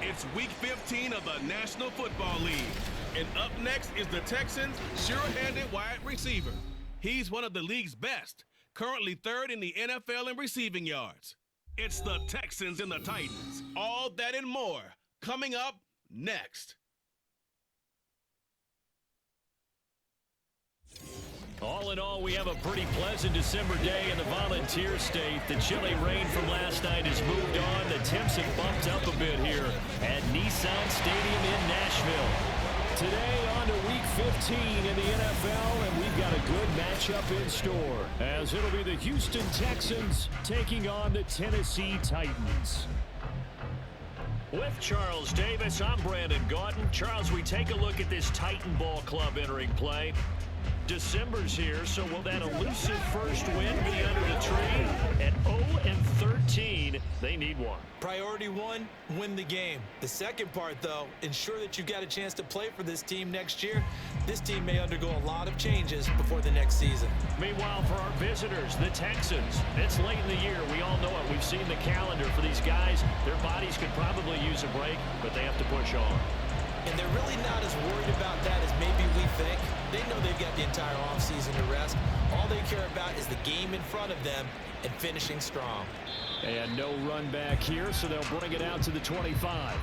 It's Week 15 of the National Football League. And up next is the Texans' sure-handed wide receiver. He's one of the league's best, currently third in the NFL in receiving yards. It's the Texans and the Titans. All that and more coming up next. All in all, we have a pretty pleasant December day in the Volunteer State. The chilly rain from last night has moved on. The temps have bumped up a bit here at Nissan Stadium in Nashville. Today on to Week 15 in the NFL, and we've got a good matchup in store, as it'll be the Houston Texans taking on the Tennessee Titans. With Charles Davis, I'm Brandon Gaudin. Charles, we take a look at this Titan Ball Club entering play. December's here, so will that elusive first win be under the tree? At 0-13, they need one. Priority one, win the game. The second part, though, ensure that you've got a chance to play for this team next year. This team may undergo a lot of changes before the next season. Meanwhile, for our visitors, the Texans, it's late in the year. We all know it. We've seen the calendar for these guys. Their bodies could probably use a break, but they have to push on. And they're really not as worried about that as maybe we think. They know they've got the entire offseason to rest. All they care about is the game in front of them and finishing strong. And no run back here, so they'll bring it out to the 25.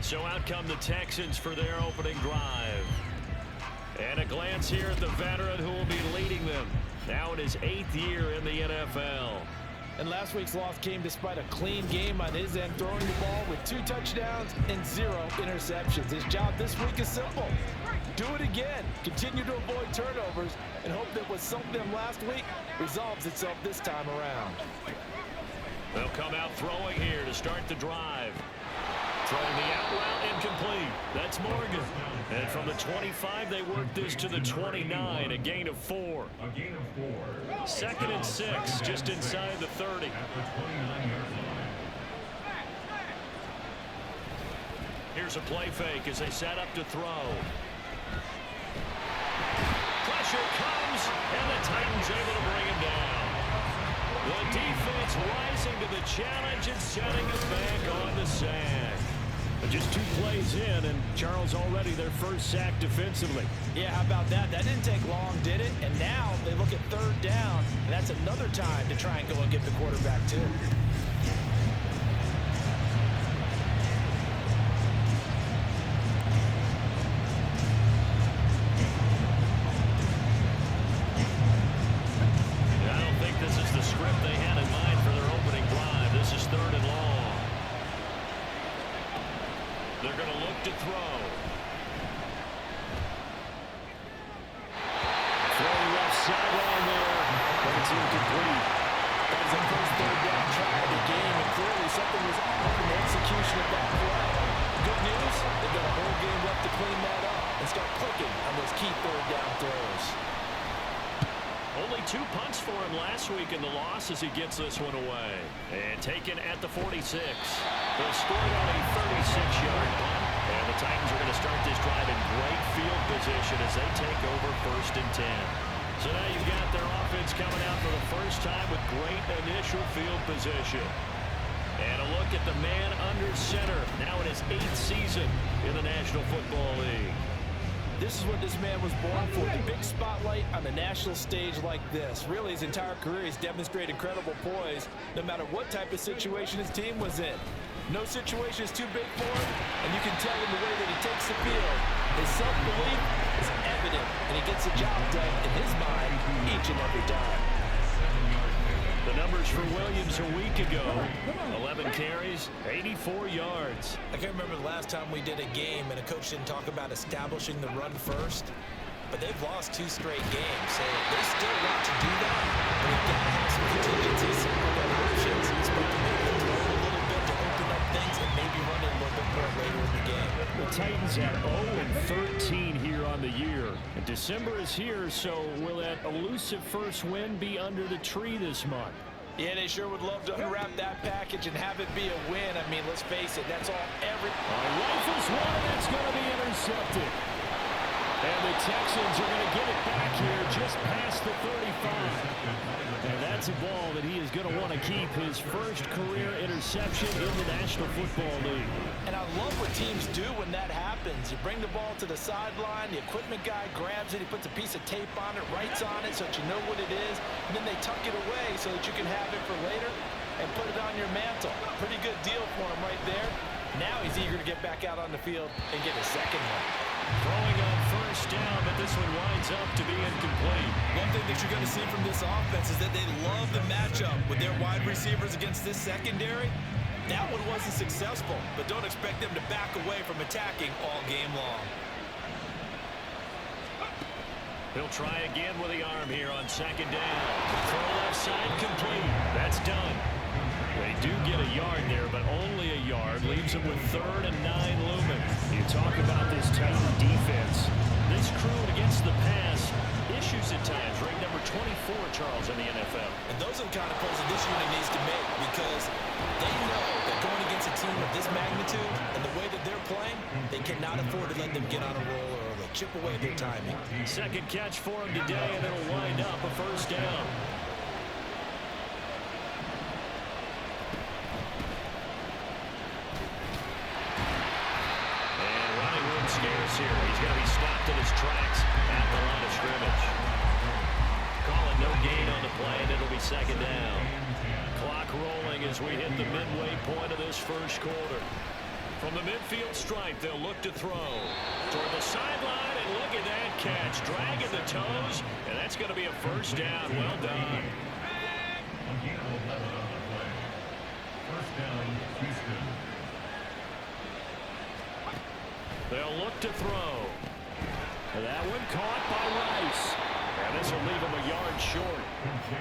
So out come the Texans for their opening drive. And a glance here at the veteran who will be leading them. Now in his 8th year in the NFL. And last week's loss came despite a clean game on his end, throwing the ball with 2 touchdowns and 0 interceptions. His job this week is simple. Do it again. Continue to avoid turnovers and hope that what sunk them last week resolves itself this time around. They'll come out throwing here to start the drive. Throwing the out route incomplete. That's Morgan. And from the 25, they work this to the 29, a gain of 4. 2nd and 6, just inside the 30. Here's a play fake as they set up to throw. Pressure comes, and the Titans able to bring him down. The defense rising to the challenge and setting him back on the sack. Just 2 plays in, and Charles already their first sack defensively. Yeah, how about that? That didn't take long, did it? And now they look at 3rd down, and that's another time to try and go and get the quarterback, too. I don't think this is the script they had in mind for their opening drive. This is 3rd and long. They're going to look to throw. Throwing left sideline there, but it's incomplete. That was the first 3rd down try of the game, and clearly something was off in the execution of that play. Good news, they've got a whole game left to clean that up and start clicking on those key 3rd down throws. Only 2 punts for him last week in the loss as he gets this one away. And taken at the 46. They'll score it on a 36-yard punt. And the Titans are going to start this drive in great field position as they take over 1st and 10. So now you've got their offense coming out for the first time with great initial field position. And a look at the man under center, now in his 8th season in the National Football League. This is what this man was born for, the big spotlight on the national stage like this. Really, his entire career, he's demonstrated incredible poise no matter what type of situation his team was in. No situation is too big for him, and you can tell in the way that he takes the field. His self-belief is evident, and he gets the job done in his mind each and every time. The numbers for Williams a week ago, 11 carries, 84 yards. I can't remember the last time we did a game and a coach didn't talk about establishing the run first, but they've lost 2 straight games, so they still want to do that, but they've got to have some contingencies, some other options, expect to maybe throw a little bit to open up things and maybe run it a little bit more later in the game. The Titans have 0-13 here on the year. And December is here, so will that elusive first win be under the tree this month? Yeah, they sure would love to unwrap that package and have it be a win. I mean, let's face it, that's all every... Rifles one, that's going to be intercepted. And the Texans are going to get it back here just past the 35. And that's a ball that he is going to want to keep, his first career interception in the National Football League. And I love what teams do when that happens. You bring the ball to the sideline, the equipment guy grabs it, he puts a piece of tape on it, writes on it so that you know what it is, and then they tuck it away so that you can have it for later and put it on your mantle. Pretty good deal for him right there. Now he's eager to get back out on the field and get his second one. Throwing on first down, but this one winds up to be incomplete. One thing that you're going to see from this offense is that they love the matchup with their wide receivers against this secondary. That one wasn't successful, but don't expect them to back away from attacking all game long. He'll try again with the arm here on second down. Throw left side complete. That's done. They do get a yard there, but only a yard. Leaves them with 3rd and 9 looming. You talk about this Titan defense. This crew against the pass, issues at times. Ranked number 24, Charles, in the NFL. And those are the kind of plays that this unit needs to make because they know that going against a team of this magnitude and the way that they're playing, they cannot afford to let them get on a roll or they'll chip away their timing. Second catch for him today, and it'll wind up a first down. Scarce here. He's going to be stopped in his tracks at the line of scrimmage. Calling no gain on the play, and it'll be second down. Clock rolling as we hit the midway point of this first quarter. From the midfield stripe, they'll look to throw. Toward the sideline, and look at that catch. Dragging the toes, and that's going to be a first down. Well done. First down, Houston. They'll look to throw. That one caught by Rice. And this will leave him a yard short.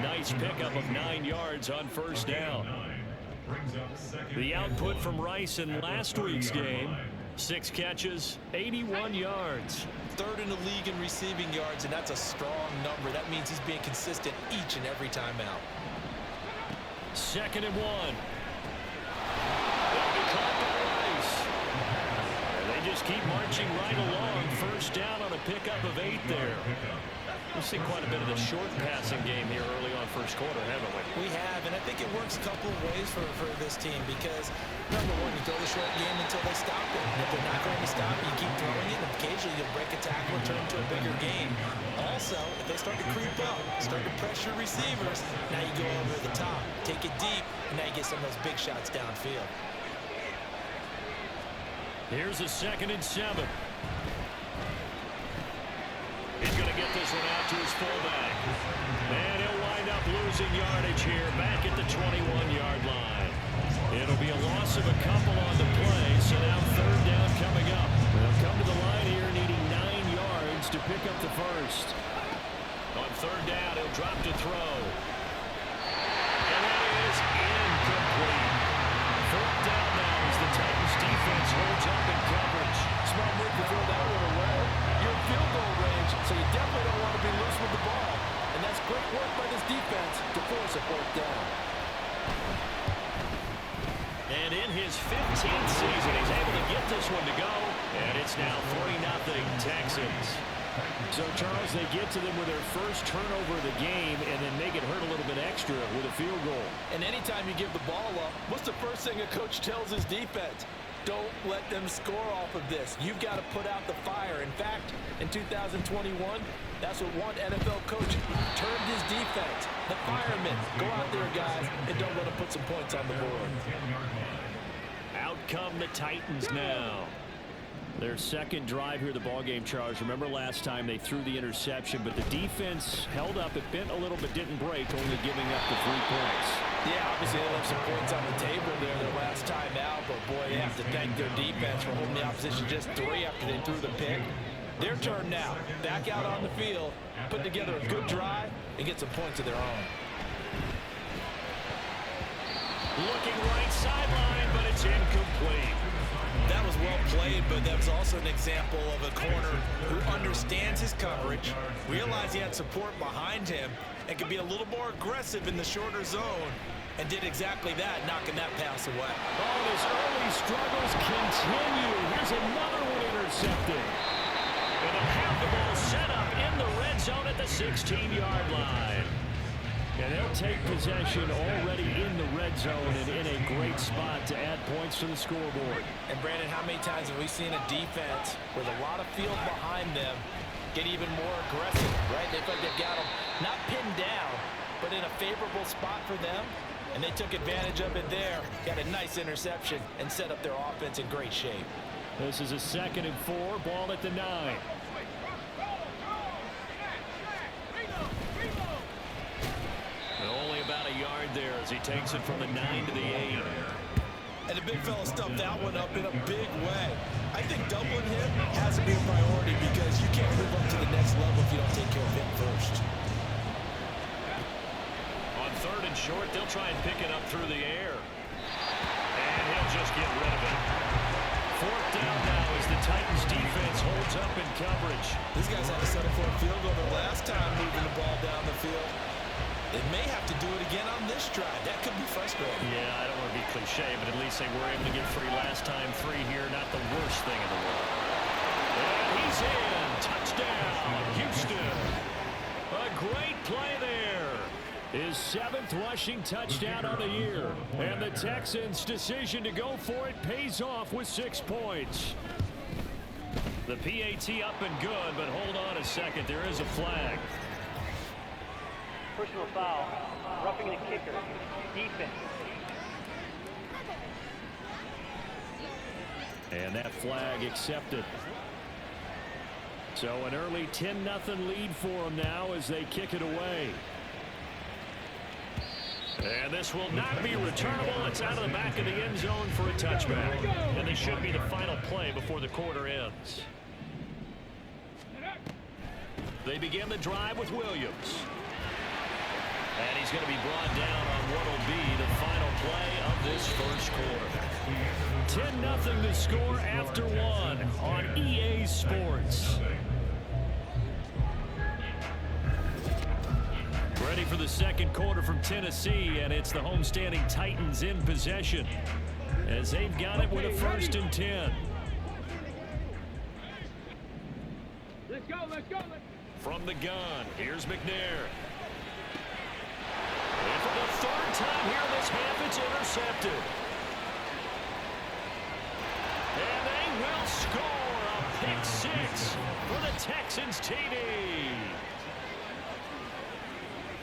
Nice pickup of 9 yards on first down. The output from Rice in last week's game, 6 catches, 81 yards. 3rd in the league in receiving yards, and that's a strong number. That means he's being consistent each and every time out. 2nd and 1. That'll be caught by Rice. They just keep marching right along. First down on a pickup of 8 there. We've seen quite a bit of the short passing game here early on first quarter, haven't we? We have, and I think it works a couple of ways for this team because, number one, you throw the short game until they stop it. And if they're not going to stop it, you keep throwing it, and occasionally you'll break a tackle and turn it to a bigger game. Also, if they start to creep up, start to pressure receivers, now you go over the top, take it deep, and now you get some of those big shots downfield. Here's a 2nd and 7. He's going to get this one out to his fullback. And he'll wind up losing yardage here back at the 21-yard line. It'll be a loss of a couple on the play, so now 3rd down coming up. They'll come to the line here needing 9 yards to pick up the first. On 3rd down, he'll drop to throw. And that is incomplete. 4th down now as the Titans defense holds up in coverage. Smart move to throw that one away. You're in field goal range, so you definitely don't want to be loose with the ball. And that's great work by this defense to force a 4th down. And in his 15th season, he's able to get this one to go. And it's now 3-0 Texans. So, Charles, they get to them with their first turnover of the game and then make it hurt a little bit extra with a field goal. And anytime you give the ball up, what's the first thing a coach tells his defense? Don't let them score off of this. You've got to put out the fire. In fact, in 2021, that's what one NFL coach termed his defense. The firemen. Go out there, guys, and don't let them put some points on the board. Out come the Titans now. Their second drive here, the ballgame, Charles. Remember last time they threw the interception, but the defense held up. It bent a little but didn't break, only giving up the 3 points. Yeah, obviously they left some points on the table there their last time out, but boy, they have to thank their defense for holding the opposition just 3 after they threw the pick. Their turn now. Back out on the field, put together a good drive, and get some points of their own. Looking right sideline, but it's incomplete. That was well played, but that was also an example of a corner who understands his coverage, realized he had support behind him, and could be a little more aggressive in the shorter zone, and did exactly that, knocking that pass away. Oh, his early struggles continue. Here's another one intercepted. And they'll have the ball set up in the red zone at the 16-yard line. And they'll take possession already in the red zone and in a great spot to add points to the scoreboard. And Brandon, how many times have we seen a defense with a lot of field behind them get even more aggressive, right? They feel like they've got them not pinned down, but in a favorable spot for them. And they took advantage of it there, got a nice interception, and set up their offense in great shape. This is a 2nd and 4, ball at the 9. And only about a yard there as he takes it from the 9 to the 8. And the big fella stuffed that one up in a big way. I think doubling him has to be a priority because you can't move up to the next level if you don't take care of him first. On 3rd and short, they'll try and pick it up through the air. And he'll just get rid of it. 4th down now as the Titans defense holds up in coverage. These guys had to settle for a field goal the last time moving the ball down the field. They may have to do it again on this drive. That could be frustrating. Yeah, I don't want to be cliche, but at least they were able to get 3 last time. 3 here, not the worst thing in the world. And he's in. Touchdown, Houston. A great play there. His 7th rushing touchdown on the year. And the Texans' decision to go for it pays off with 6 points. The PAT up and good, but hold on a second. There is a flag. Personal foul, roughing the kicker, defense. And that flag accepted. So an early 10-0 lead for them now as they kick it away. And this will not be returnable. It's out of the back of the end zone for a touchback. And this should be the final play before the quarter ends. They begin the drive with Williams. And he's going to be brought down on what will be the final play of this first quarter. 10-0 to score after 1 on EA Sports. Ready for the second quarter from Tennessee, and it's the homestanding Titans in possession as they've got it with a 1st and 10. Let's go, let's go. From the gun, here's McNair. And for the 3rd time here this half, it's intercepted. And they will score a pick 6 for the Texans TD.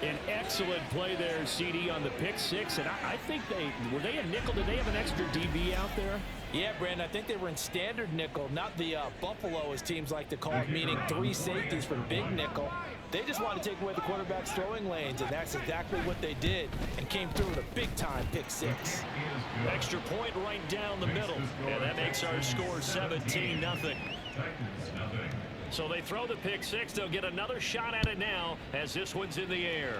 An excellent play there, CD, on the pick 6. And I think were they a nickel? Did they have an extra DB out there? Yeah, Brandon, I think they were in standard nickel, not the Buffalo, as teams like to call it, meaning 3 safeties for big nickel. They just wanted to take away the quarterback's throwing lanes, and that's exactly what they did, and came through with a big-time pick 6. Extra point right down the middle, and that makes our score 17-0. So they throw the pick 6. They'll get another shot at it now as this one's in the air.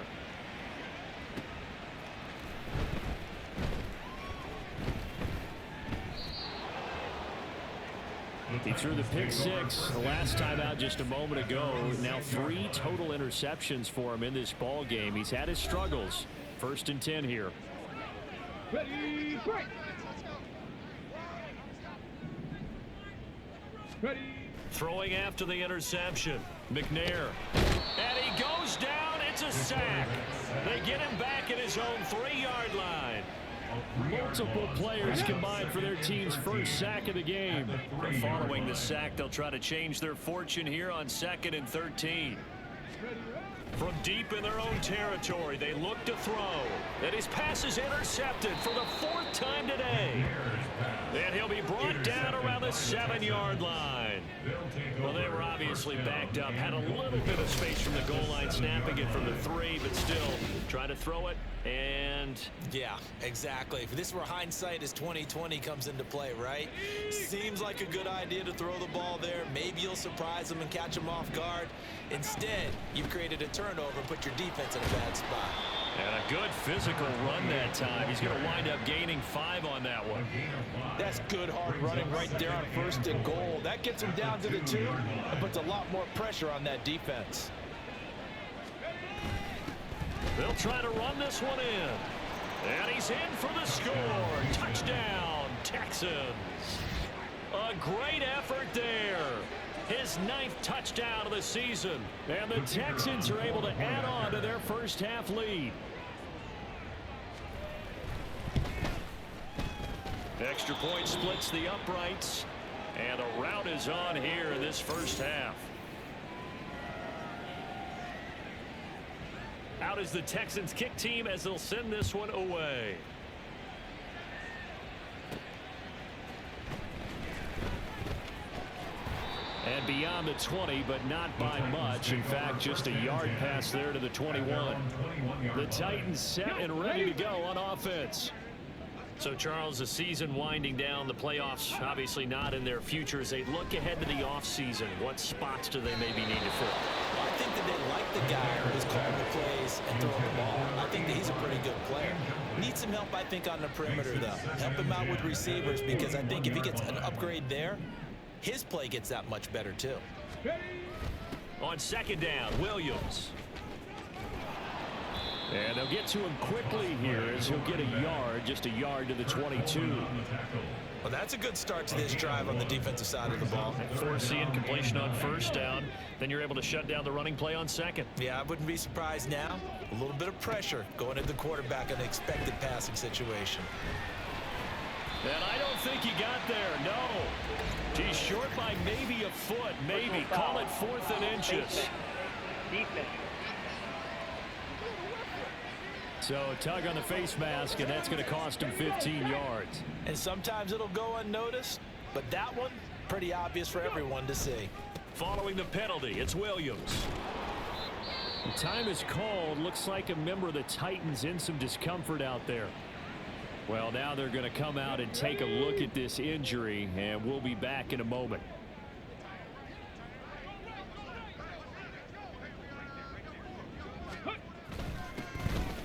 He threw the pick 6 the last time out just a moment ago. Now 3 total interceptions for him in this ball game. He's had his struggles. 1st and 10 here. Ready, break. Ready. Throwing after the interception. McNair. And he goes down. It's a sack. They get him back at his own 3-yard line. Multiple players combined for their team's first sack of the game. Following the sack, they'll try to change their fortune here on 2nd and 13. From deep in their own territory, they look to throw. And his pass is intercepted for the 4th time today. And he'll be brought down around the 7-yard line. Well, they were obviously backed up. Had a little bit of space from the goal line, snapping it from the 3, but still trying to throw it. And yeah, exactly. This is where hindsight is 20/20 comes into play, right? Seems like a good idea to throw the ball there. Maybe you'll surprise them and catch them off guard. Instead, you've created a turnover and put your defense in a bad spot. And a good physical run that time. He's going to wind up gaining 5 on that one. That's good hard running right there on 1st and goal. That gets him down to the 2 and puts a lot more pressure on that defense. They'll try to run this one in. And he's in for the score. Touchdown, Texans. A great effort there. His 9th touchdown of the season. And the Texans are able to add on to their first half lead. Extra point splits the uprights. And a rout is on here in this first half. Out is the Texans kick team as they'll send this one away. And beyond the 20, but not by much. In fact, just a yard pass there to the 21. The Titans set and ready to go on offense. So, Charles, the season winding down, the playoffs obviously not in their future. As they look ahead to the offseason, what spots do they maybe need to fill? Well, I think that they like the guy who's calling the plays and throwing the ball. I think that he's a pretty good player. Needs some help, I think, on the perimeter, though. Help him out with receivers, because I think if he gets an upgrade there, his play gets that much better, too. On second down, Williams. And they'll get to him quickly here as he'll get a yard, just a yard to the 22. Well, that's a good start to this drive on the defensive side of the ball. Forcing completion on first down. Then you're able to shut down the running play on second. Yeah, I wouldn't be surprised now. A little bit of pressure going into the quarterback in an expected passing situation. And I don't think he got there, no. He's short by maybe a foot, maybe. Call it 4th and inches. Defense. So a tug on the face mask, and that's going to cost him 15 yards. And sometimes it'll go unnoticed, but that one, pretty obvious for everyone to see. Following the penalty, it's Williams. The time is called. Looks like a member of the Titans in some discomfort out there. Well, now they're going to come out and take a look at this injury, and we'll be back in a moment.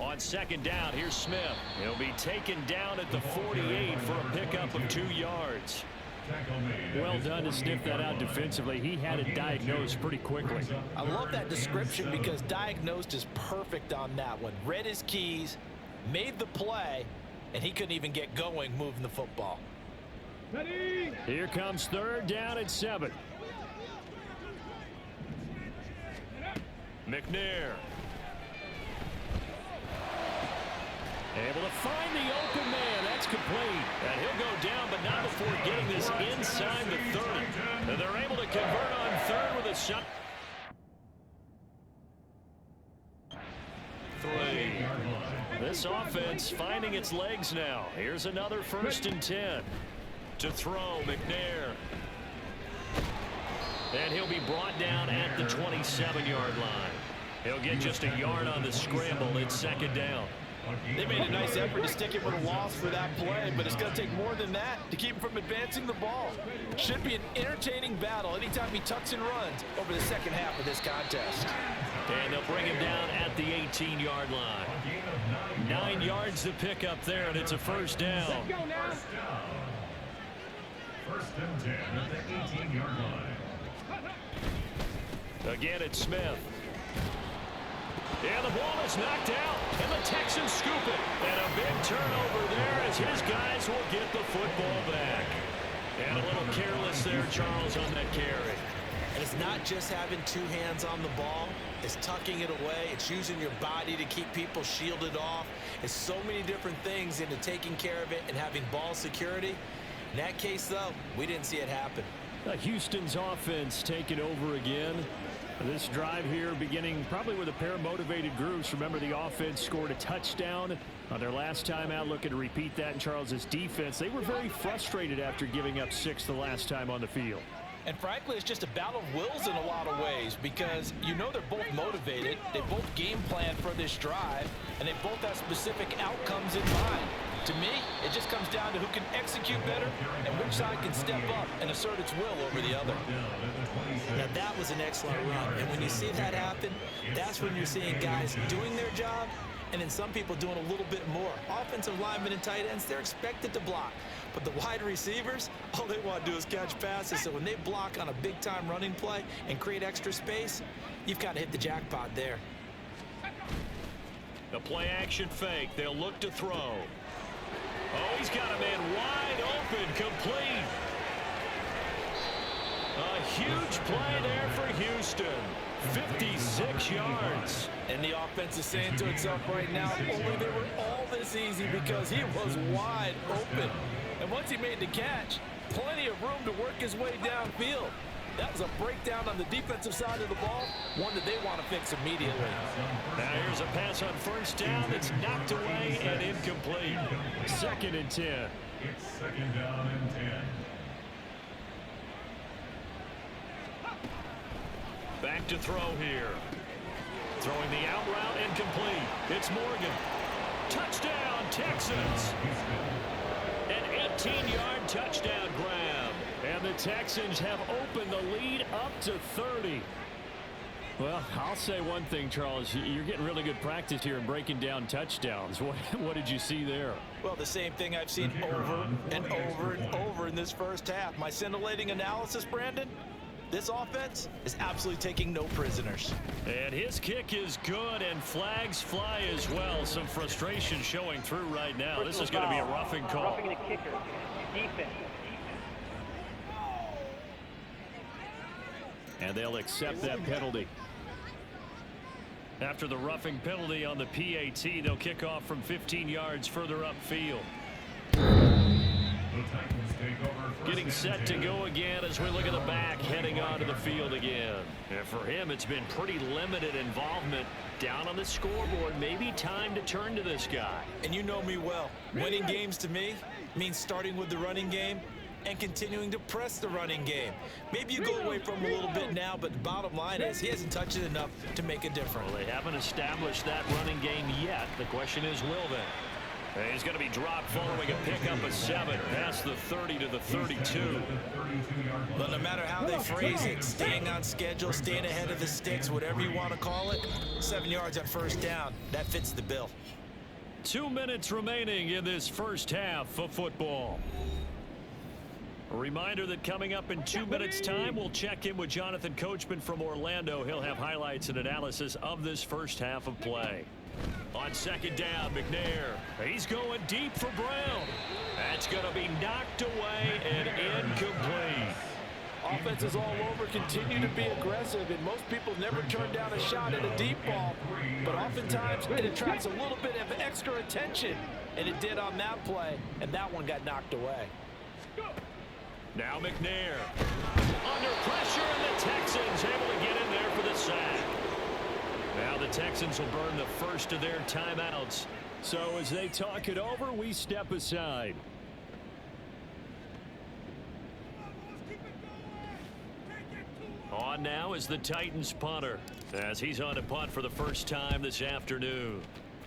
On second down, here's Smith. He'll be taken down at the 48 for a pickup of 2 yards. Well done to sniff that out defensively. He had it diagnosed pretty quickly. I love that description because diagnosed is perfect on that one. Read his keys, made the play, and he couldn't even get going moving the football. Ready? Here comes third down and 7. McNair. Able to find the open man. That's complete. And he'll go down, but not before getting this inside the 30. And they're able to convert on third with a shot. 3. This offense finding its legs now. Here's another 1st and 10. To throw, McNair. And he'll be brought down at the 27-yard line. He'll get just a yard on the scramble. It's second down. They made a nice effort to stick him with a loss for that play, but it's going to take more than that to keep him from advancing the ball. Should be an entertaining battle anytime he tucks and runs over the second half of this contest. And they'll bring him down at the 18-yard line. 9 yards to pick up there, and it's a first down. Let's go now. 1st and 10 at the 18-yard line. Again, it's Smith. And the ball is knocked out, and the Texans scoop it. And a big turnover there as his guys will get the football back. And a little careless there, Charles, on that carry. And it's not just having 2 hands on the ball. It's tucking it away. It's using your body to keep people shielded off. It's so many different things into taking care of it and having ball security. In that case, though, we didn't see it happen. Houston's offense taking over again. This drive here beginning probably with a pair of motivated groups. Remember, the offense scored a touchdown on their last time out. Looking to repeat that in Charles's defense. They were very frustrated after giving up 6 the last time on the field. And frankly, it's just a battle of wills in a lot of ways because you know they're both motivated. They both game plan for this drive, and they both have specific outcomes in mind. To me, it just comes down to who can execute better and which side can step up and assert its will over the other. Now, that was an excellent run. And when you see that happen, that's when you're seeing guys doing their job and then some people doing a little bit more. Offensive linemen and tight ends, they're expected to block. But the wide receivers, all they want to do is catch passes. So when they block on a big-time running play and create extra space, you've kind of hit the jackpot there. The play-action fake. They'll look to throw. Oh, he's got a man wide open, complete. A huge play there for Houston. 56 yards. And the offense is saying to itself right now, only they were all this easy because he was wide open. And once he made the catch, plenty of room to work his way downfield. That was a breakdown on the defensive side of the ball, one that they want to fix immediately. Now here's a pass on first down that's knocked away and incomplete. 2nd and 10. It's 2nd down and 10. Back to throw here. Throwing the out route, incomplete. It's Morgan. Touchdown, Texans. An 18-yard touchdown grab. And the Texans have opened the lead up to 30. Well, I'll say one thing, Charles. You're getting really good practice here in breaking down touchdowns. What did you see there? Well, the same thing I've seen over and over and over in this first half. My scintillating analysis, Brandon, this offense is absolutely taking no prisoners. And his kick is good, and flags fly as well. Some frustration showing through right now. This is going to be a roughing call. Roughing the kicker. Defense. And they'll accept that penalty. After the roughing penalty on the PAT, they'll kick off from 15 yards further upfield. Getting set to go again as we look at the back heading onto the field again. And for him, it's been pretty limited involvement down on the scoreboard. Maybe time to turn to this guy. And you know me well. Winning games to me means starting with the running game and continuing to press the running game. Maybe you go away from him a little bit now, but the bottom line is he hasn't touched it enough to make a difference. Well, they haven't established that running game yet. The question is, will they? And he's going to be dropped following a pickup of 7 past the 30 to the 32. But no matter how they phrase it, staying on schedule, staying ahead of the sticks, whatever you want to call it, 7 yards on first down, that fits the bill. 2 minutes remaining in this first half of football. A reminder that coming up in 2 minutes' time, we'll check in with Jonathan Coachman from Orlando. He'll have highlights and analysis of this first half of play. On second down, McNair. He's going deep for Brown. That's going to be knocked away and incomplete. Offenses all over continue to be aggressive, and most people never turn down a shot at a deep ball. But oftentimes, it attracts a little bit of extra attention, and it did on that play, and that one got knocked away. Now McNair. Under pressure, and the Texans able to get in there for the sack. Now the Texans will burn the first of their timeouts. So as they talk it over, we step aside. On now is the Titans punter, as he's on to punt for the first time this afternoon.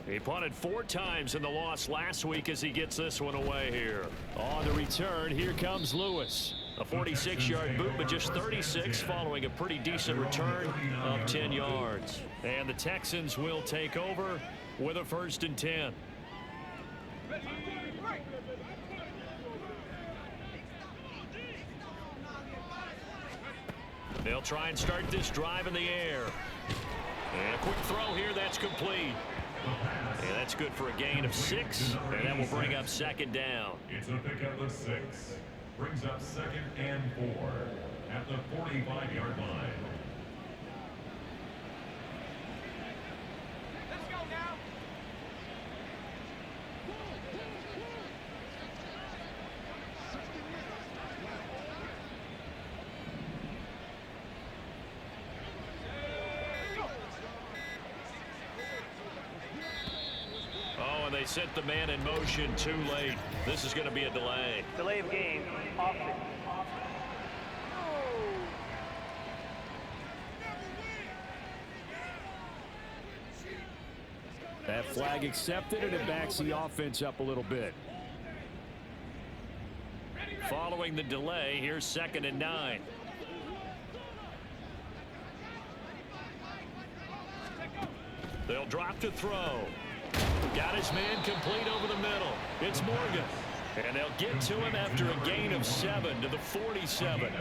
He punted 4 times in the loss last week as he gets this one away here. On the return, here comes Lewis. A 46-yard boot, but just 36 following a pretty decent return of 10 yards. And the Texans will take over with a 1st and 10. They'll try and start this drive in the air. And a quick throw here, that's complete. And that's good for a gain of 6, and that will bring up 2nd down. It's a pickup of 6. Brings up 2nd and 4 at the 45-yard line. Let's go now. Oh, and they sent the man in motion too late. This is going to be a delay. Delay of game. Offset. That flag accepted, and it backs the offense up a little bit. Following the delay, here's 2nd and 9. They'll drop to throw. Got his man complete over the middle. It's Morgan. And they'll get to him after a gain of 7 to the 47.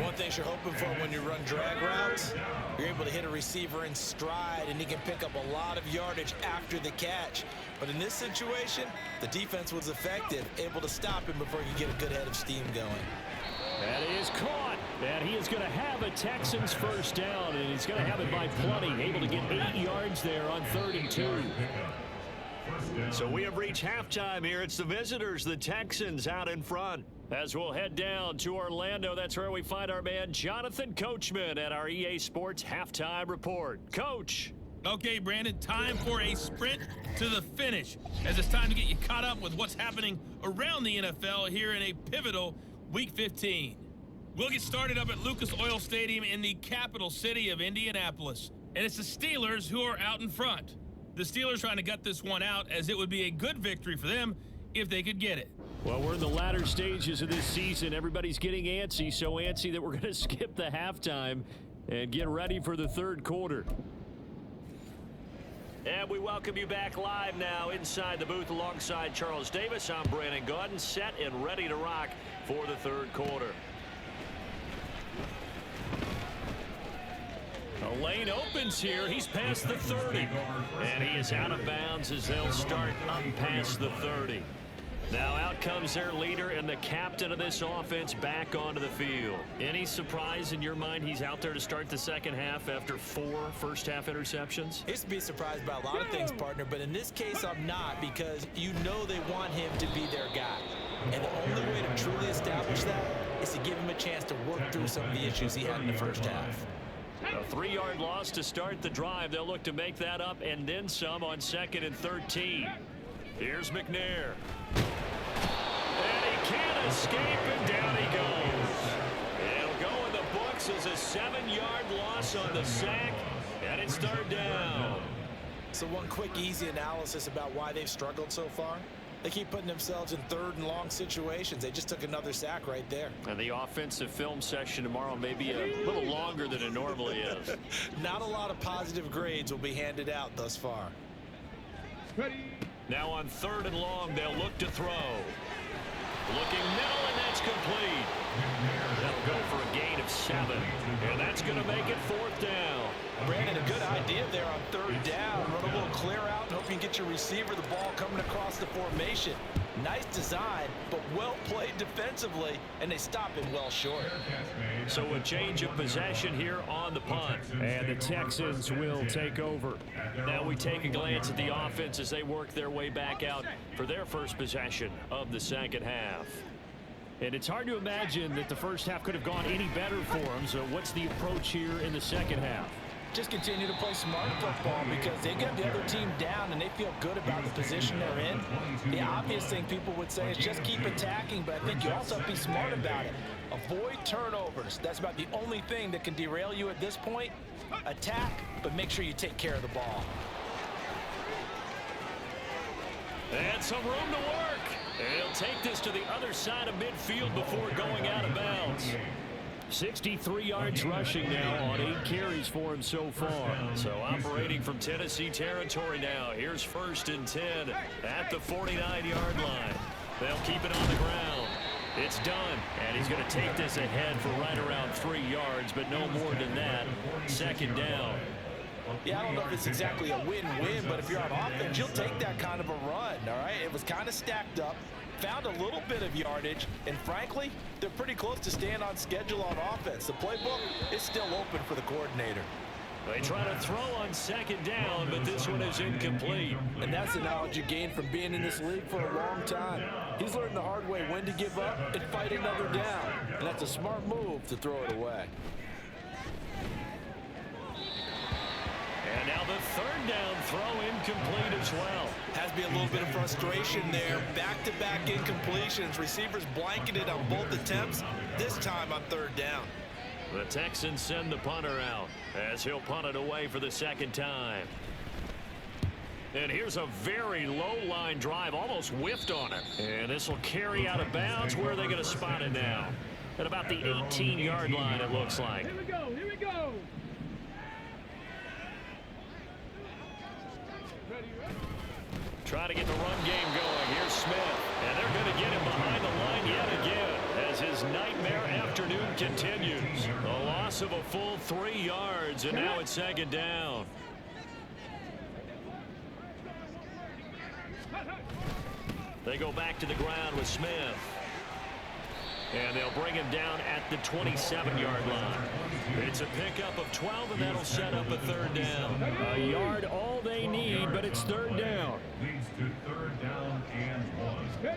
One thing you're hoping for when you run drag routes, you're able to hit a receiver in stride, and he can pick up a lot of yardage after the catch. But in this situation, the defense was effective, able to stop him before he could get a good head of steam going. That is caught. And he is going to have a Texans first down, and he's going to have it by plenty. Able to get 8 yards there on 3rd and 2. So we have reached halftime here. It's the visitors, the Texans, out in front. As we'll head down to Orlando, that's where we find our man Jonathan Coachman at our EA Sports Halftime Report. Coach. Okay, Brandon, time for a sprint to the finish, as it's time to get you caught up with what's happening around the NFL here in a pivotal Week 15. We'll get started up at Lucas Oil Stadium in the capital city of Indianapolis, and it's the Steelers who are out in front. The Steelers trying to gut this one out, as it would be a good victory for them if they could get it. Well, we're in the latter stages of this season. Everybody's getting antsy, so antsy that we're going to skip the halftime and get ready for the 3rd quarter. And we welcome you back live now inside the booth alongside Charles Davis. I'm Brandon Gaudin, set and ready to rock for the 3rd quarter. A lane opens here. He's past the 30. And he is out of bounds as they'll start up past the 30. Now out comes their leader and the captain of this offense back onto the field. Any surprise in your mind he's out there to start the second half after 4 first-half interceptions? Used to be surprised by a lot of things, partner, but in this case I'm not, because you know they want him to be their guy. And the only way to truly establish that is to give him a chance to work through some of the issues he had in the first half. A 3-yard loss to start the drive. They'll look to make that up and then some on 2nd and 13. Here's McNair. And he can't escape, and down he goes. It'll go in the books as a 7-yard loss on the sack, and it's 3rd down. So one quick, easy analysis about why they've struggled so far. They keep putting themselves in 3rd and long situations. They just took another sack right there. And the offensive film session tomorrow may be a little longer than it normally is. Not a lot of positive grades will be handed out thus far. Now on 3rd and long, they'll look to throw. Looking middle, and that's complete. They'll go for a gain of 7. And that's going to make it 4th down. Brandon, a good idea there on 3rd down. Run a little clear out and hope you can get your receiver the ball coming across the formation. Nice design, but well played defensively, and they stop him well short. So a change of possession here on the punt. And the Texans will take over. Now we take a glance at the offense as they work their way back out for their first possession of the second half. And it's hard to imagine that the first half could have gone any better for them. So what's the approach here in the second half? Just continue to play smart football, because they get the other team down and they feel good about the position they're in. The obvious thing people would say is just keep attacking, but I think you also have to be smart about it. Avoid turnovers. That's about the only thing that can derail you at this point. Attack, but make sure you take care of the ball. And some room to work. And he'll take this to the other side of midfield before going out of bounds. 63 yards rushing now on 8 carries for him so far. So operating from Tennessee territory now. Here's 1st and 10 at the 49-yard line. They'll keep it on the ground. It's done. And he's going to take this ahead for right around 3 yards, but no more than that. 2nd down. Yeah, I don't know if it's exactly a win-win, but if you're on offense, you'll take that kind of a run, all right? It was kind of stacked up, found a little bit of yardage, and frankly, they're pretty close to staying on schedule on offense. The playbook is still open for the coordinator. They try to throw on 2nd down, but this one is incomplete. And that's the knowledge you gain from being in this league for a long time. He's learned the hard way when to give up and fight another down. And that's a smart move to throw it away. And now the 3rd down throw incomplete as well. Has to be a little bit of frustration there. Back-to-back incompletions. Receivers blanketed on both attempts, this time on 3rd down. The Texans send the punter out as he'll punt it away for the 2nd time. And here's a very low-line drive, almost whiffed on it. And this will carry out of bounds. Where are they going to spot it now? At about the 18-yard line, it looks like. Here we go. Here we go. Try to get the run game going. Here's Smith. And they're going to get him behind the line yet again as his nightmare afternoon continues. A loss of a full 3 yards, and now it's 2nd down. They go back to the ground with Smith. And they'll bring him down at the 27-yard line. It's a pickup of 12, and that'll set up a third down. A yard all they need, but it's third down. Leads to third down and 1.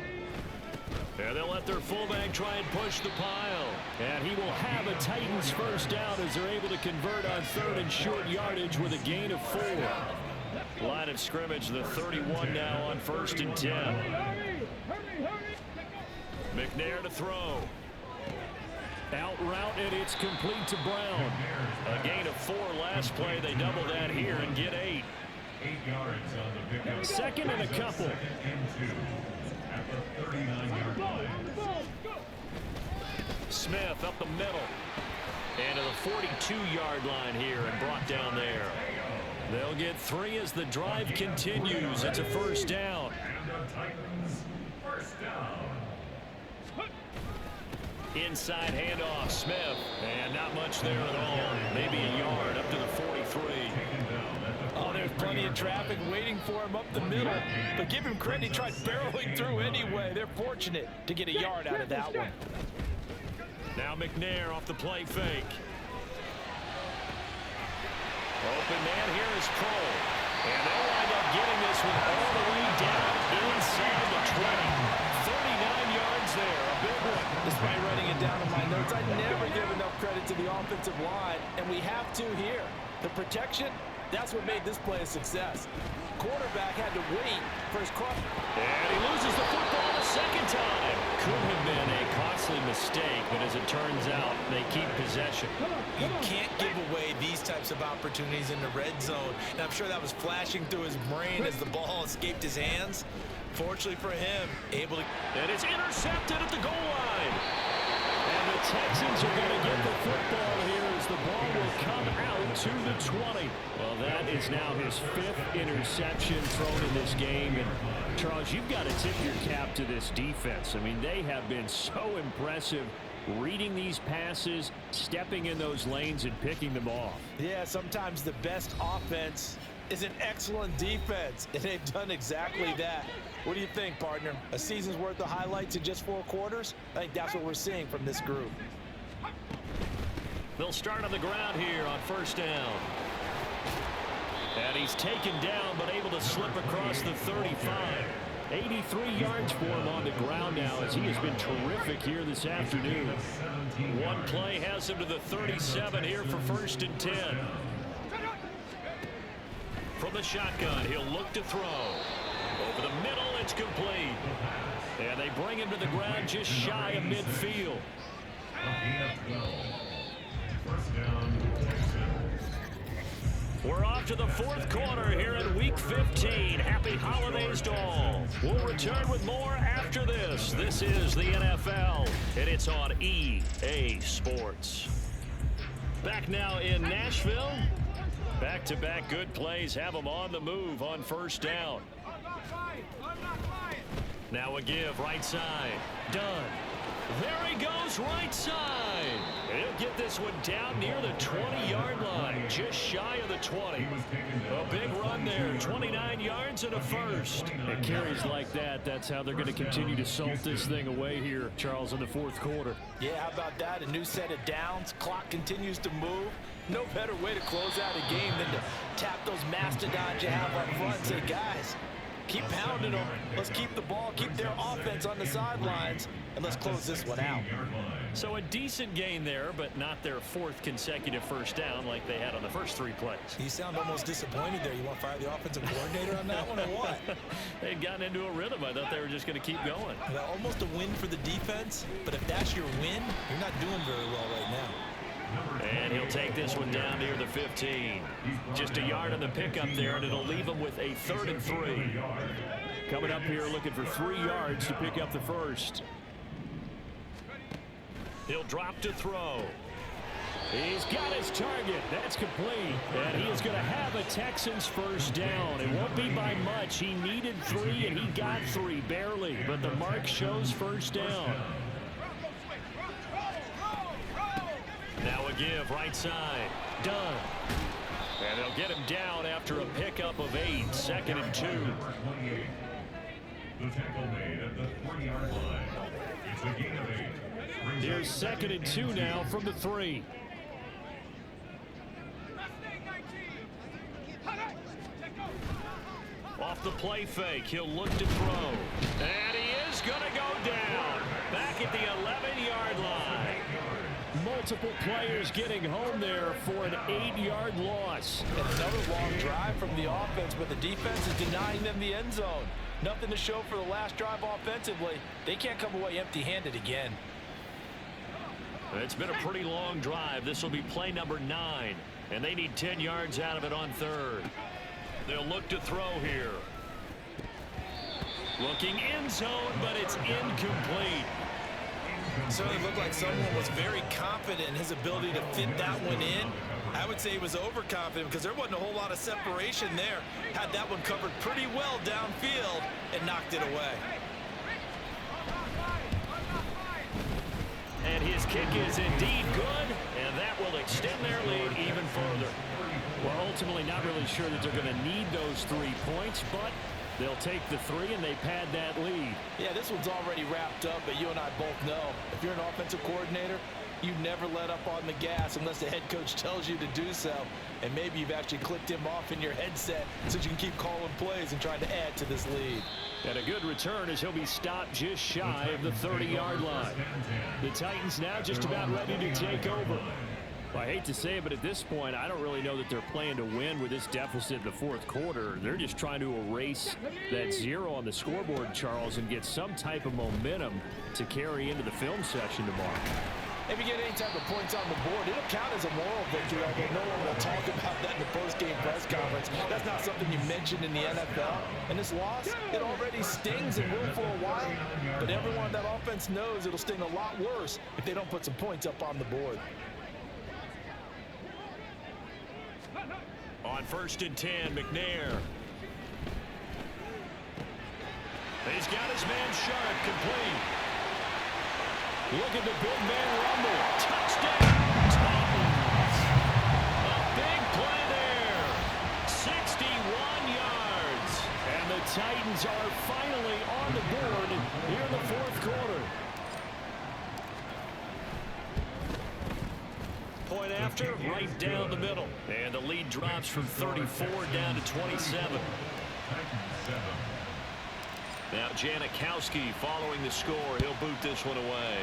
And they'll let their fullback try and push the pile. And he will have a Titans first down as they're able to convert on third and short yardage with a gain of 4. Line of scrimmage, the 31 now on 1st and 10. McNair to throw. Out route, and it's complete to Brown. A gain of 4 last play. They double that here and get 8. 8 yards on the pickup. Second and a couple. Second and 2 at the 39-yard line. Smith up the middle. And to the 42-yard line here and brought down there. They'll get 3 as the drive continues. It's a first down. And the Titans first down. Inside handoff, Smith. And not much there at all. Maybe a yard up to the 43. Oh, there's plenty of traffic waiting for him up the middle. But give him credit, he tried barreling through anyway. They're fortunate to get a yard out of that one. Now McNair off the play fake. Open man here is Kroll. And they'll wind up getting this one all the way down inside the 20. 39 yards there, a big one. Despite writing it down in my notes, I never give enough credit to the offensive line, and we have to here. The protection, that's what made this play a success. Quarterback had to wait for his cross. And he loses the football the second time. Could have been a costly mistake, but as it turns out, they keep possession. You can't give away these types of opportunities in the red zone. And I'm sure that was flashing through his brain as the ball escaped his hands. Fortunately for him, able to... And it's intercepted at the goal line. And the Texans are going to get the football here as the ball will come out to the 20. Well, that is now his 5th interception thrown in this game. And Charles, you've got to tip your cap to this defense. I mean, they have been so impressive reading these passes, stepping in those lanes, and picking them off. Yeah, sometimes the best offense is an excellent defense, and they've done exactly that. What do you think, partner? A season's worth of highlights in just 4 quarters? I think that's what we're seeing from this group. They'll start on the ground here on first down. And he's taken down, but able to slip across the 35. 83 yards for him on the ground now, as he has been terrific here this afternoon. One play has him to the 37 here for 1st and 10. From the shotgun, he'll look to throw. Over the middle, it's complete. And they bring him to the ground just shy of midfield. First down, Texans. We're off to the 4th quarter here in Week 15. Happy holidays to all. We'll return with more after this. This is the NFL, and it's on EA Sports. Back now in Nashville. Back-to-back good plays have them on the move on first down. Now a give, right side. Done. There he goes, right side. He'll get this one down near the 20-yard line, just shy of the 20. A big run there, 29 yards and a first. It carries like that. That's how they're going to continue to salt this thing away here, Charles, in the 4th quarter. Yeah, how about that? A new set of downs. Clock continues to move. No better way to close out a game than to tap those mastodons you have up front and say, guys, keep pounding them. Let's keep the ball, keep their offense on the sidelines, and let's close this one out. So a decent gain there, but not their 4th consecutive first down like they had on the first 3 plays. You sound almost disappointed there. You want to fire the offensive coordinator on that one or what? They'd gotten into a rhythm. I thought they were just going to keep going. Well, almost a win for the defense, but if that's your win, you're not doing very well right now. And he'll take this one down near the 15. Just a yard on the pickup there, and it'll leave him with a 3rd and 3. Coming up here looking for 3 yards to pick up the first. He'll drop to throw. He's got his target. That's complete. And he is going to have a Texans first down. It won't be by much. He needed 3, and he got 3, barely. But the mark shows first down. Now a give, right side. Done. And they'll get him down after a pickup of 8. 2nd and 2. The tackle made at the 3-yard line. It's a gain of 8. Here's 2nd and 2 now from the 3. Off the play fake, he'll look to throw. And he is going to go down. Back at the 11-yard line. Multiple players getting home there for an 8-yard loss. And another long drive from the offense, but the defense is denying them the end zone. Nothing to show for the last drive offensively. They can't come away empty-handed again. It's been a pretty long drive. This will be play number 9, and they need 10 yards out of it on 3rd. They'll look to throw here. Looking end zone, but it's incomplete. Certainly looked like someone was very confident in his ability to fit that one in. I would say he was overconfident because there wasn't a whole lot of separation there. Had that one covered pretty well downfield and knocked it away. And his kick is indeed good, and that will extend their lead even further. Well, ultimately not really sure that they're going to need those 3 points, but they'll take the 3 and they pad that lead. Yeah, this one's already wrapped up, but you and I both know if you're an offensive coordinator, you never let up on the gas unless the head coach tells you to do so. And maybe you've actually clicked him off in your headset so you can keep calling plays and trying to add to this lead. And a good return as he'll be stopped just shy of the 30-yard line. The Titans now just about ready to take over. Well, I hate to say it, but at this point, I don't really know that they're playing to win with this deficit in the 4th quarter. They're just trying to erase that 0 on the scoreboard, Charles, and get some type of momentum to carry into the film session tomorrow. If you get any type of points on the board, it'll count as a moral victory, although no one will talk about that in the post-game press conference. That's not something you mentioned in the NFL. And this loss, it already stings and will for a while. But everyone on that offense knows it'll sting a lot worse if they don't put some points up on the board. On 1st and 10, McNair. He's got his man Sharp complete. Look at the big man rumble. Touchdown, Titans. A big play there. 61 yards. And the Titans are finally on the board here in the 4th quarter. Point after, right down the middle. And the lead drops from 34 down to 27. Now Janikowski following the score. He'll boot this one away.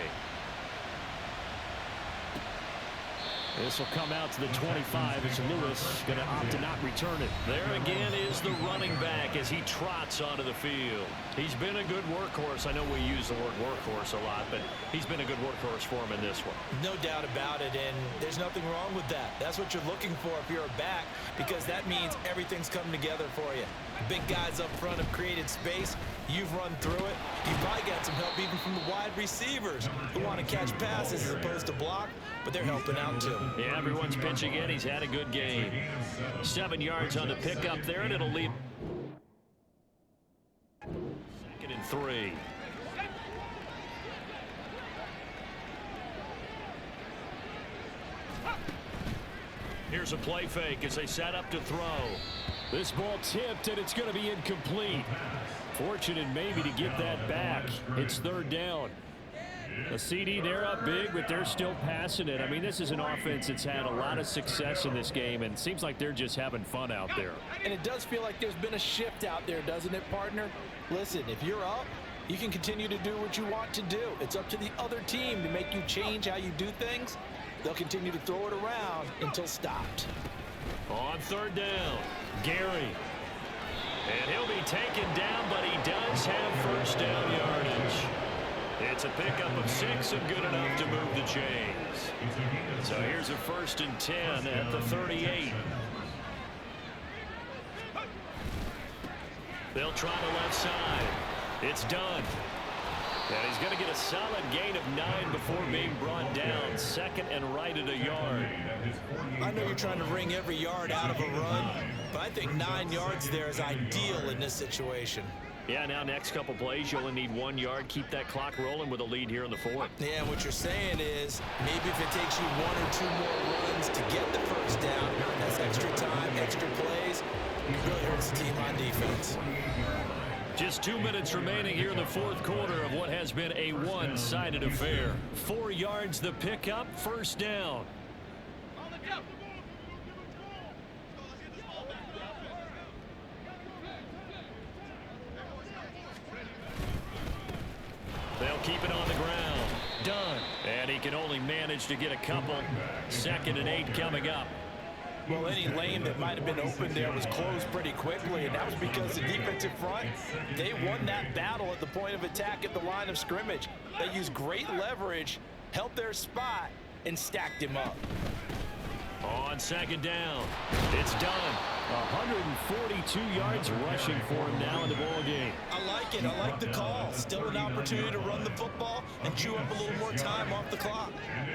This will come out to the 25 as Lewis going to opt to not return it. There again is the running back as he trots onto the field. He's been a good workhorse. I know we use the word workhorse a lot, but he's been a good workhorse for him in this one. No doubt about it, and there's nothing wrong with that. That's what you're looking for if you're a back, because that means everything's coming together for you. Big guys up front have created space. You've run through it. You've probably got some help even from the wide receivers who want to catch passes as opposed to block, but they're helping out too. Yeah, everyone's pitching in. He's had a good game. 7 yards on the pickup there, and it'll leave 2nd and 3. Here's a play fake as they set up to throw. This ball tipped, and it's going to be incomplete. Fortunate maybe to get that back. It's 3rd down. A CD, they're up big, but they're still passing it. I mean, this is an offense that's had a lot of success in this game, and it seems like they're just having fun out there. And it does feel like there's been a shift out there, doesn't it, partner? Listen, if you're up, you can continue to do what you want to do. It's up to the other team to make you change how you do things. They'll continue to throw it around until stopped. On 3rd down, Gary. And he'll be taken down, but he does have 1st down yardage. It's a pickup of 6 and good enough to move the chains. So here's a 1st and 10 at the 38. They'll try the left side. It's done. And he's going to get a solid gain of 9 before being brought down. 2nd and right at a yard. I know you're trying to wring every yard out of a run, but I think 9 yards there is ideal in this situation. Yeah, now next couple plays, you only need 1 yard. Keep that clock rolling with a lead here in the 4th. Yeah, and what you're saying is maybe if it takes you 1 or 2 more runs to get the 1st down, that's extra time, extra plays. It really hurts the team on defense. Just 2 minutes remaining here in the fourth quarter of what has been a one-sided affair. 4 yards the pickup, first down. They'll keep it on the ground. Done. And he can only manage to get a couple. 2nd and 8 coming up. Well, any lane that might have been open there was closed pretty quickly, and that was because the defensive front, they won that battle at the point of attack at the line of scrimmage. They used great leverage, held their spot, and stacked him up. On 2nd down, it's done. 142 yards rushing for him now in the ball game. I like it. I like the call. Still an opportunity to run the football and chew up a little more time off the clock.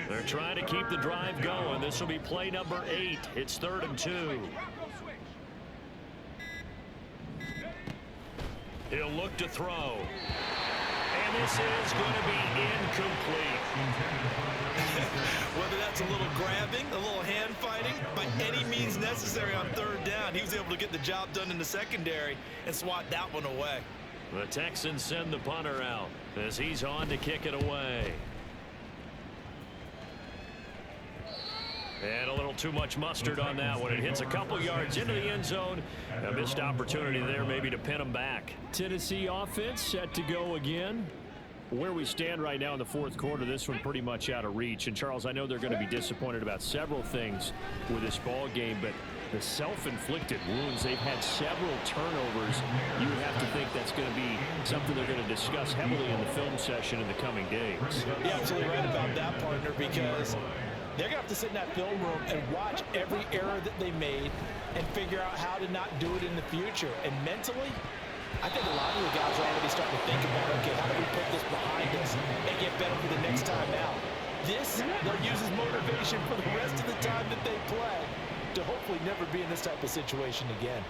They're trying to keep the drive going. This will be play number 8. It's 3rd and 2. He'll look to throw. And this is going to be incomplete. Whether that's a little grabbing, a little hand fighting, by any means necessary on 3rd down, he was able to get the job done in the secondary and swat that one away. The Texans send the punter out as he's on to kick it away. And a little too much mustard on that one. It hits a couple yards into the end zone. A missed opportunity there maybe to pin them back. Tennessee offense set to go again. Where we stand right now in the fourth quarter, this one pretty much out of reach. And, Charles, I know they're going to be disappointed about several things with this ball game, but the self-inflicted wounds, they've had several turnovers. You would have to think that's going to be something they're going to discuss heavily in the film session in the coming days. You're absolutely right about that, partner, because they're going to have to sit in that film room and watch every error that they made and figure out how to not do it in the future. And mentally, I think a lot of the guys are already starting to think about, okay, how do we put this behind us and get better for the next time out? This, they'll use as motivation for the rest of the time that they play to hopefully never be in this type of situation again.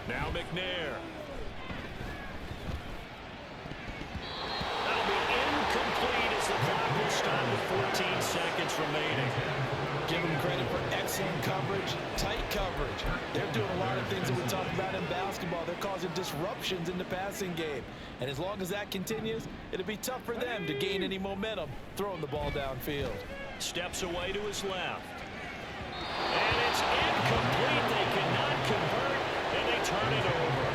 Now McNair. That'll be incomplete as the clock will stop with 14 seconds remaining. Give them credit for excellent coverage, tight coverage. They're doing a lot of things that we talked about in basketball. They're causing disruptions in the passing game. And as long as that continues, it'll be tough for them to gain any momentum throwing the ball downfield. Steps away to his left. And it's incomplete. They cannot convert, and they turn it over.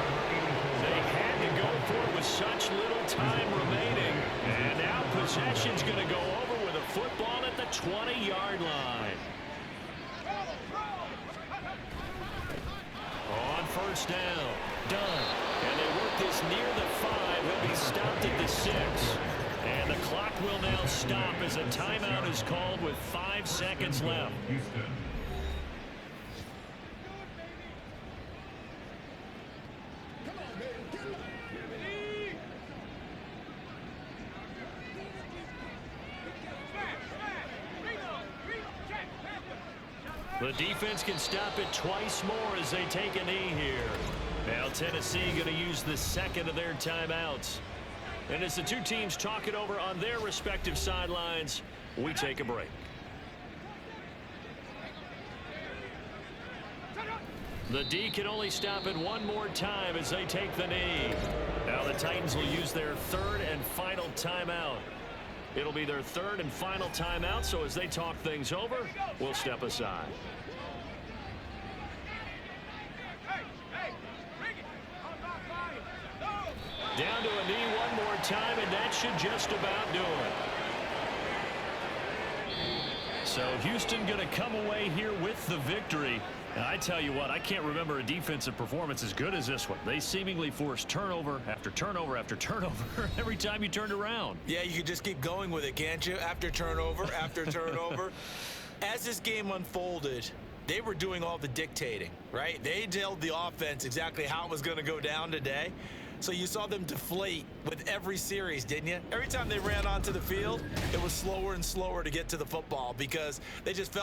They had to go for it with such little time remaining. And now possession's going to go over with a football at the 20-yard line. On 1st down, done. And they work this near the 5. He'll be stopped at the 6. And the clock will now stop as a timeout is called with 5 seconds left. The defense can stop it twice more as they take a knee here. Now Tennessee going to use the 2nd of their timeouts. And as the two teams talk it over on their respective sidelines, we take a break. The D can only stop it one more time as they take the knee. Now the Titans will use their 3rd and final timeout. It'll be their 3rd and final timeout, so as they talk things over, we'll step aside. Down to a knee one more time, and that should just about do it. So Houston going to come away here with the victory. And I tell you what, I can't remember a defensive performance as good as this one. They seemingly forced turnover after turnover after turnover every time you turned around. Yeah, you could just keep going with it, can't you? After turnover, after turnover. As this game unfolded, they were doing all the dictating, right? They told the offense exactly how it was going to go down today. So you saw them deflate with every series, didn't you? Every time they ran onto the field, it was slower and slower to get to the football because they just felt